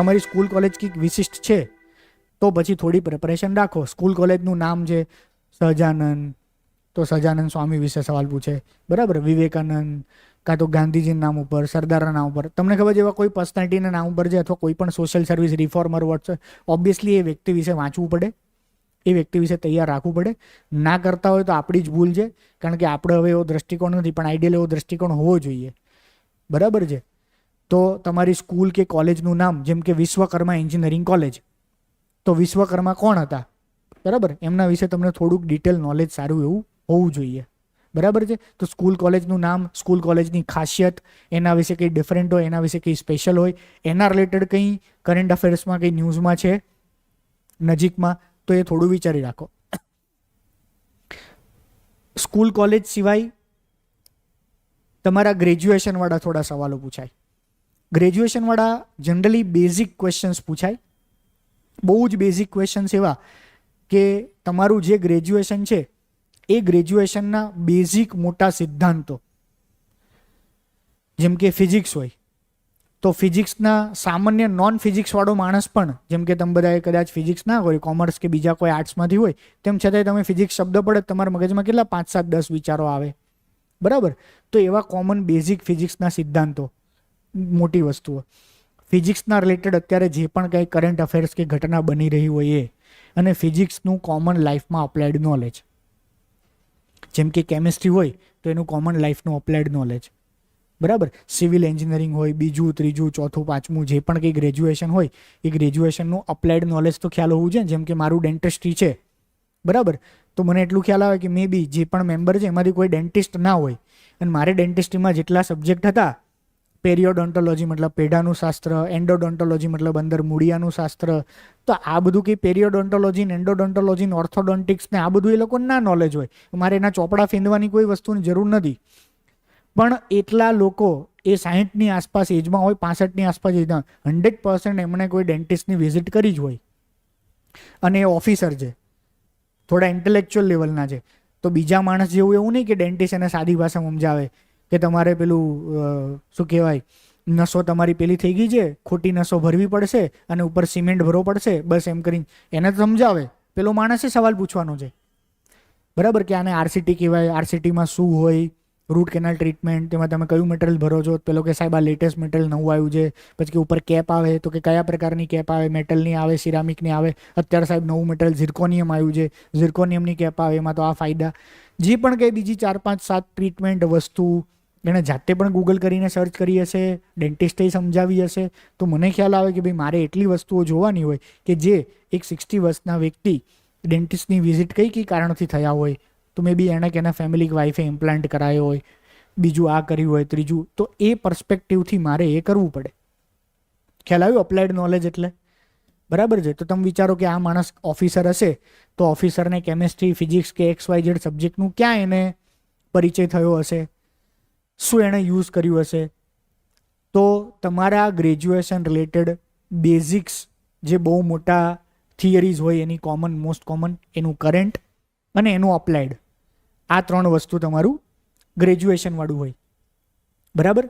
તમારી school college કંઈક વિશિષ્ટ છે તો પછી થોડી પ્રિપરેશન રાખો. સ્કૂલ કોલેજનું નામ છે સહજાનંદ, તો સહજાનંદ સ્વામી વિશે સવાલ પૂછે, બરાબર. વિવેકાનંદ કાં તો ગાંધીજીના નામ ઉપર, સરદારના નામ ઉપર, તમને ખબર છે એવા કોઈ પર્સનાલિટીના નામ ઉપર છે, અથવા કોઈ પણ સોશિયલ સર્વિસ રિફોર્મર વોટ્સએપ, ઓબ્વિયસલી એ વ્યક્તિ વિશે વાંચવું પડે, એ વ્યક્તિ વિશે તૈયાર રાખવું પડે. ના કરતા હોય તો આપણી જ ભૂલ છે, કારણ કે આપણે હવે એવો દ્રષ્ટિકોણ નથી, પણ આઈડિયલ એવો દ્રષ્ટિકોણ હોવો જોઈએ, બરાબર છે. તો તમારી સ્કૂલ કે કોલેજનું નામ, જેમ કે વિશ્વકર્મા એન્જિનિયરિંગ કોલેજ, તો વિશ્વકર્મા કોણ હતા, બરાબર, એમના વિશે તમને થોડુંક ડિટેલ નોલેજ સારું એવું હોવું જોઈએ, બરાબર છે. તો સ્કૂલ કોલેજનું નામ, સ્કૂલ કોલેજની ખાસિયત, એના વિશે કંઈ ડિફરન્ટ હોય, એના વિશે કંઈ સ્પેશિયલ હોય, એના રિલેટેડ કંઈ કરંટ અફેર્સમાં કંઈ ન્યૂઝમાં છે નજીકમાં, તો એ થોડું વિચારી રાખો. સ્કૂલ કોલેજ સિવાય તમારા ગ્રેજ્યુએશનવાળા થોડા સવાલો પૂછાય. ગ્રેજ્યુએશનવાળા જનરલી બેઝિક ક્વેશ્ચન્સ પૂછાય, બહુ જ બેઝિક ક્વેશ્ચન્સ એવા કે તમારું જે ગ્રેજ્યુએશન છે એ ગ્રેજ્યુએશનના બેઝિક મોટા સિદ્ધાંતો, જેમ કે ફિઝિક્સ હોય તો ફિઝિક્સના સામાન્ય નોન ફિઝિક્સવાળો માણસ પણ, જેમ કે તમે બધાએ કદાચ ફિઝિક્સ ના હોય, કોમર્સ કે બીજા કોઈ આર્ટ્સમાંથી હોય, તેમ છતાંય તમે ફિઝિક્સ શબ્દ પડે તમારા મગજમાં કેટલા 5, 7, 10 વિચારો આવે, બરાબર. તો એવા કોમન બેઝિક ફિઝિક્સના સિદ્ધાંતો, મોટી વસ્તુઓ, ફિઝિક્સના રિલેટેડ અત્યારે જે પણ કંઈ કરંટ અફેર્સ કે ઘટના બની રહી હોય એ, અને ફિઝિક્સનું કોમન લાઈફમાં અપ્લાઇડ નોલેજ, જેમ કે કેમિસ્ટ્રી હોય તો એનું કોમન લાઈફનું અપ્લાઇડ નોલેજ, બરાબર. સિવિલ એન્જિનિયરિંગ હોય, બીજું, ત્રીજું, ચોથું, પાંચમું, જે પણ કંઈ ગ્રેજ્યુએશન હોય એ ગ્રેજ્યુએશનનું અપ્લાઇડ નોલેજ તો ખ્યાલ હોવું જોઈએ. જેમ કે મારું ડેન્ટિસ્ટ્રી છે, બરાબર, તો મને એટલું ખ્યાલ આવે કે મે બી જે પણ મેમ્બર છે એમાંથી કોઈ ડેન્ટિસ્ટ ના હોય, અને મારે ડેન્ટિસ્ટ્રીમાં જેટલા સબ્જેક્ટ હતા, પેરિયોડોન્ટોલોજી મતલબ પેઢાનું શાસ્ત્ર, એન્ડોડોન્ટોલોજી મતલબ અંદર મૂળિયાનું શાસ્ત્ર, તો આ બધું કંઈ પેરિયોડોન્ટોલોજી ને એન્ડોડોન્ટોલોજી ને ઓર્થોડોન્ટિક્સ ને આ બધું એ લોકોને ના નોલેજ હોય, મારે એના ચોપડા ફેંદવાની કોઈ વસ્તુની જરૂર નથી. પણ એટલા લોકો એ 60ની આસપાસ એજમાં હોય, 65ની આસપાસ એજમાં, 100% એમણે કોઈ ડેન્ટિસ્ટની વિઝિટ કરી જ હોય, અને એ ઓફિસર છે, થોડા ઇન્ટેલેક્ચ્યુઅલ લેવલના છે, તો બીજા માણસ જેવું એવું નહીં કે ડેન્ટિસ્ટ એને સાદી ભાષામાં સમજાવે કે તમારે પેલું શું કહેવાય, નસો તમારી પેલી થઈ ગઈ છે, ખોટી નસો ભરવી પડશે અને ઉપર સિમેન્ટ ભરવો પડશે, બસ એમ કરીને એને સમજાવે. પેલો માણસે સવાલ પૂછવાનો છે, બરાબર, કે આને આરસીટી કહેવાય, આરસીટીમાં શું હોય, રૂટ કેનાલ ટ્રીટમેન્ટ, તેમાં તમે કયું મટીરિયલ ભરો છો, પેલો કે સાહેબ આ લેટેસ્ટ મટીરિયલ નવું આવ્યું છે, પછી કે ઉપર કેપ આવે તો કે કયા પ્રકારની કેપ આવે, મેટલની આવે, સિરામિકની આવે, અત્યારે સાહેબ નવું મટીરિયલ ઝિર્કોનિયમ આવ્યું છે, ઝિર્કોનિયમની કેપ આવે, એમાં તો આ ફાયદા, જે પણ કંઈ બીજી 4, 5, 7 ટ્રીટમેન્ટ વસ્તુ એણે જાતે પણ ગૂગલ કરીને સર્ચ કરી હશે, ડેન્ટિસ્ટે સમજાવી હશે. તો મને ખ્યાલ આવે કે ભાઈ મારે એટલી વસ્તુઓ જોવાની હોય કે જે એક 60 વર્ષના વ્યક્તિ ડેન્ટિસ્ટની વિઝિટ કઈ કારણથી થયા હોય, તો મે બી એણે કે એના ફેમિલી વાઈફે ઇમ્પ્લાન્ટ કરાયો હોય, બીજું આ કર્યું હોય, ત્રીજું, તો એ પર્સપેક્ટિવથી મારે એ કરવું પડે. ખ્યાલ આવ્યું અપ્લાઇડ નોલેજ એટલે, બરાબર છે. તો તમે વિચારો કે આ માણસ ઓફિસર હશે તો ઓફિસરને કેમિસ્ટ્રી, ફિઝિક્સ કે XYZ સબ્જેક્ટનું ક્યાં એને પરિચય થયો હશે, શું એણે યુઝ કર્યું હશે. તો તમારા ગ્રેજ્યુએશન રિલેટેડ બેઝિક્સ જે બહુ મોટા થિયરીઝ હોય એની કોમન, મોસ્ટ કોમન, એનું કરંટ અને એનું અપ્લાઇડ, આ 3 વસ્તુ તમારું ગ્રેજ્યુએશન વાળું હોય, બરાબર.